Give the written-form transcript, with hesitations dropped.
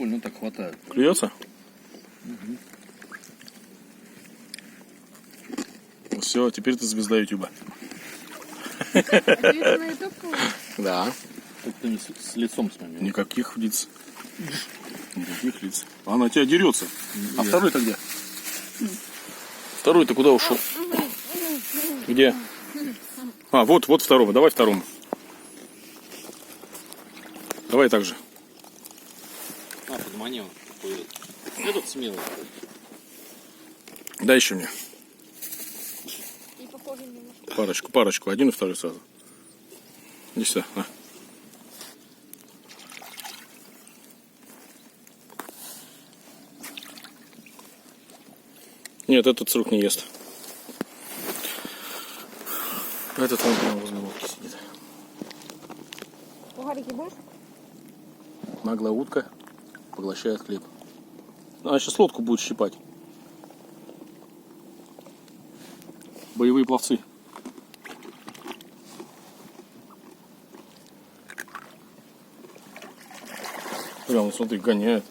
прикольно так хватает. Клюется? Все, теперь ты звезда Ютуба. Это на ютуб? Да. Только ты не с лицом с моим. Никаких лиц. Никаких лиц. Она тебя дерется. А второй-то где? Второй-то куда ушел? Где? А, вот второго. Давай второму. Давай так же. А, подманил. Этот смелый. Дай еще мне. И похоже немножко. Парочку. Один и второй сразу. Иди сюда. На. Нет, этот с рук не ест. Этот он прямо возле лодки сидит. Сухарики будешь? Наглая утка поглощает хлеб. Она сейчас лодку будет щипать. Боевые пловцы. Прямо, смотри, гоняет.